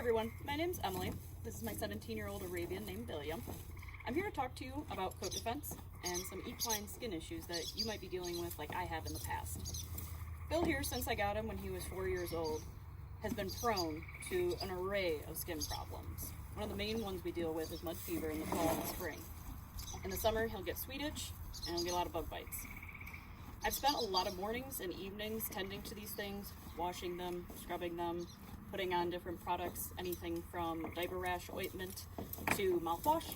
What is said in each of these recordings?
everyone, my name's Emily. This is my 17-year-old Arabian named William. I'm here to talk to you about coat defense and some equine skin issues that you might be dealing with like I have in the past. Bill here, since I got him when he was 4 years old, has been prone to an array of skin problems. One of the main ones we deal with is mud fever in the fall and the spring. In the summer, he'll get sweet itch and he'll get a lot of bug bites. I've spent a lot of mornings and evenings tending to these things, washing them, scrubbing them, putting on different products, anything from diaper rash ointment to mouthwash.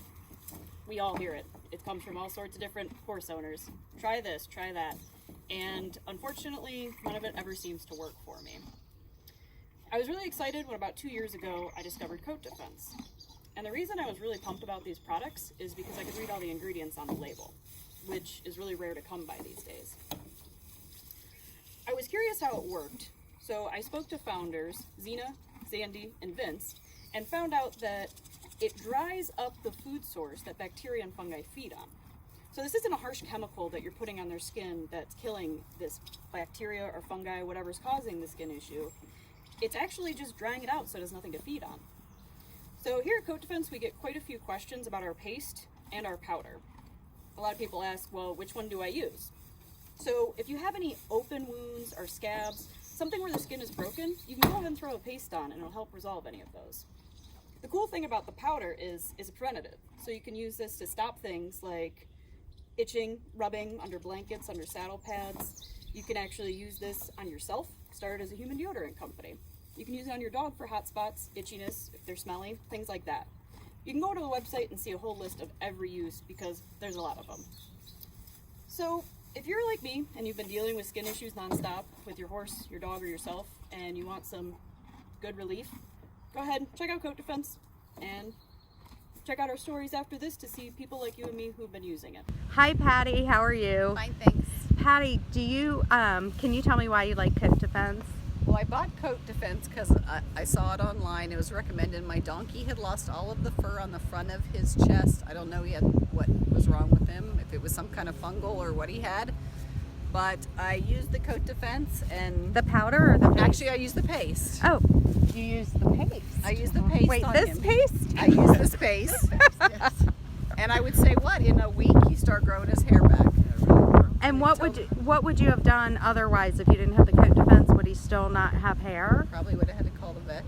We all hear it. It comes from all sorts of different horse owners. Try this, try that. And unfortunately, none of it ever seems to work for me. I was really excited when about 2 years ago I discovered coat defense. And the reason I was really pumped about these products is because I could read all the ingredients on the label, which is really rare to come by these days. I was curious how it worked, so I spoke to founders, Zena, Zandy, and Vince, and found out that it dries up the food source that bacteria and fungi feed on. So this isn't a harsh chemical that you're putting on their skin that's killing this bacteria or fungi, whatever's causing the skin issue. It's actually just drying it out so it has nothing to feed on. So here at Coat Defense, we get quite a few questions about our paste and our powder. A lot of people ask, well, which one do I use? So if you have any open wounds or scabs, something where the skin is broken, you can go ahead and throw a paste on and it'll help resolve any of those. The cool thing about the powder is it's a preventative. So you can use this to stop things like itching, rubbing under blankets, under saddle pads. You can actually use this on yourself, start as a human deodorant company. You can use it on your dog for hot spots, itchiness, if they're smelly, things like that. You can go to the website and see a whole list of every use because there's a lot of them. So if you're like me and you've been dealing with skin issues nonstop with your horse, your dog, or yourself, and you want some good relief, go ahead, check out Coat Defense and check out our stories after this to see people like you and me who've been using it. Hi Patty, how are you? Fine, thanks. Patty, do you can you tell me why you like Coat Defense? Well, I bought Coat Defense because I saw it online. It was recommended. My donkey had lost all of the fur on the front of his chest. I don't know what was wrong with him, if it was some kind of fungal or what he had. But I used the Coat Defense and... The powder or the paste? Actually, I used the paste. Oh, you use the paste. I used the paste. Wait, on this him. paste? I used this paste. Yes. And I would say, what, in a week he start growing his hair back. And what would you have done otherwise if you didn't have the Coat Defense? Would he still not have hair? Probably would have had to call the vet.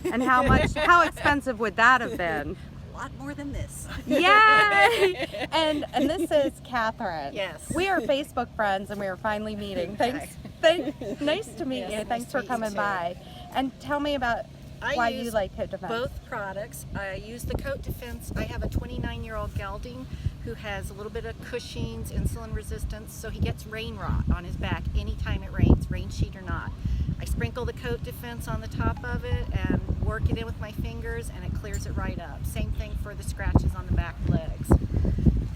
And how expensive would that have been? A lot more than this. Yay! And this is Catherine. Yes. We are Facebook friends and we are finally meeting. Nice to meet you. Yes, Thanks nice for to meet coming you, too. by. And tell me about why you like Coat Defense. Both products. I use the Coat Defense. I have a 29-year-old gelding who has a little bit of Cushing's, insulin resistance, so he gets rain rot on his back anytime it rains, rain sheet or not. I sprinkle the Coat Defense on the top of it and work it in with my fingers and it clears it right up. Same thing for the scratches on the back legs.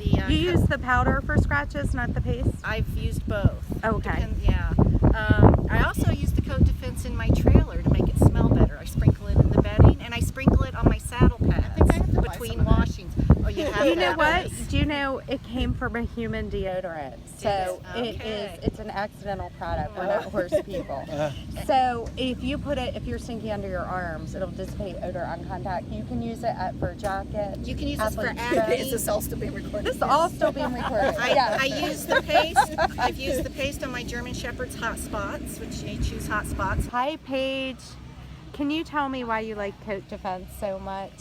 You use the powder for scratches, not the paste? I've used both. Okay. Yeah. I also use the Coat Defense in my trailer to make it smell better. I sprinkle it in the bedding and I sprinkle it on my saddle pads between washings. Oh, you have You know that what? nice. Do you know it came from a human deodorant? So Okay. it's an accidental product. We're not horse people. So if you're stinky under your arms, it'll dissipate odor on contact. You can use it for jackets. You can use this for athlete's acne. coats. Is this all still being recorded? This is all still being recorded. I use the paste. I've used the paste on my German Shepherd's hot spots, which I choose hot spots. Hi Paige, can you tell me why you like Coat Defense so much?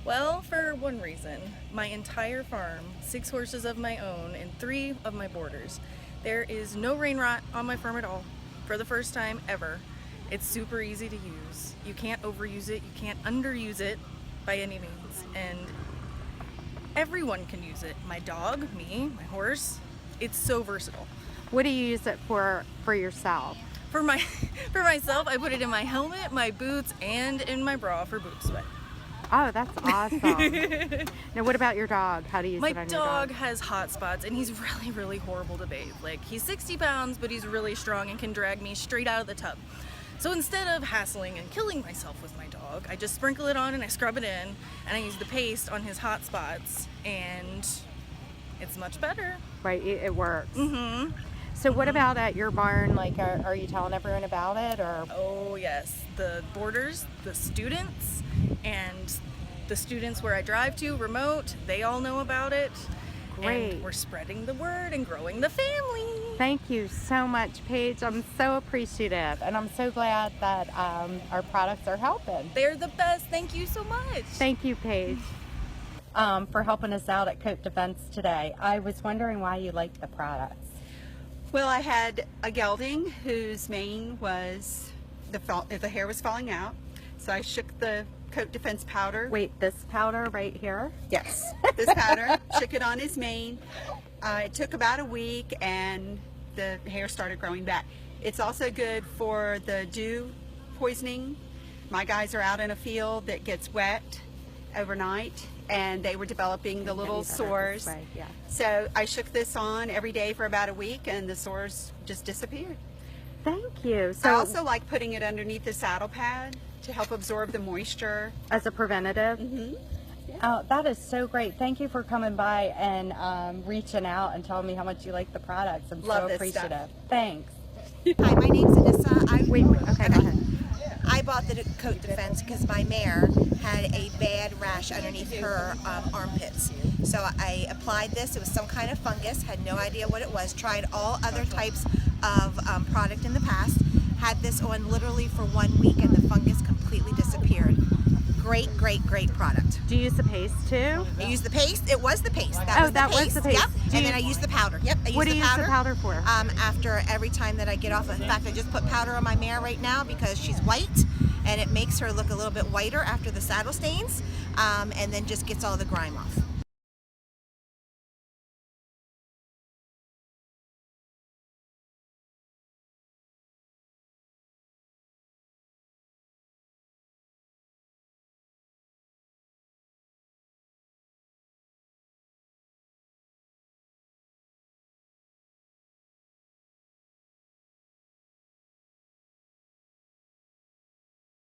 Well, for one reason, my entire farm, 6 horses of my own and 3 of my boarders, there is no rain rot on my farm at all for the first time ever. It's super easy to use. You can't overuse it, you can't underuse it by any means, and everyone can use it. My dog, me, my horse, it's so versatile. What do you use it for yourself? For myself, I put it in my helmet, my boots, and in my bra for boot sweat. Oh, that's awesome. Now, what about your dog? How do you use My it on your dog dog? has hot spots and he's really, really horrible to bathe. Like, he's 60 pounds, but he's really strong and can drag me straight out of the tub. So instead of hassling and killing myself with my dog, I just sprinkle it on and I scrub it in and I use the paste on his hot spots and it's much better. Right, it works. Mm-hmm. So what about at your barn? Like, are you telling everyone about it, or? Oh yes, the boarders, the students, and the students where I drive to remote, they all know about it. Great. And we're spreading the word and growing the family. Thank you so much, Paige. I'm so appreciative, and I'm so glad that our products are helping. They're the best. Thank you so much. Thank you, Paige, for helping us out at Coat Defense today. I was wondering why you liked the products. Well, I had a gelding whose mane was, the hair was falling out. So I shook the Coat Defense powder. Wait, this powder right here? Yes, this powder, shook it on his mane. It took about a week and the hair started growing back. It's also good for the dew poisoning. My guys are out in a field that gets wet overnight and they were developing the little sores. Yeah. So I shook this on every day for about a week and the sores just disappeared. Thank you. I So, also like putting it underneath the saddle pad to help absorb the moisture. as a preventative? Oh, that is so great. Thank you for coming by and reaching out and telling me how much you like the products. I'm Love so this appreciative. stuff. Thanks. Hi, my name's Anissa. Wait, okay, go ahead. I bought the Coat Defense because my mare had a bad rash underneath her armpits. So I applied this. It was some kind of fungus. Had no idea what it was. Tried all other types of product in the past. Had this on literally for 1 week and the fungus completely disappeared. Great, great, great product. Do you use the paste too? I used the paste. It was the paste. That Oh, was the that was paste. the paste. Yep. Do And you- then I used the powder. Yep. I used What do the you use powder. the powder for? After every time that I get off. In fact, I just put powder on my mare right now because she's white, and it makes her look a little bit whiter after the saddle stains, and then just gets all the grime off.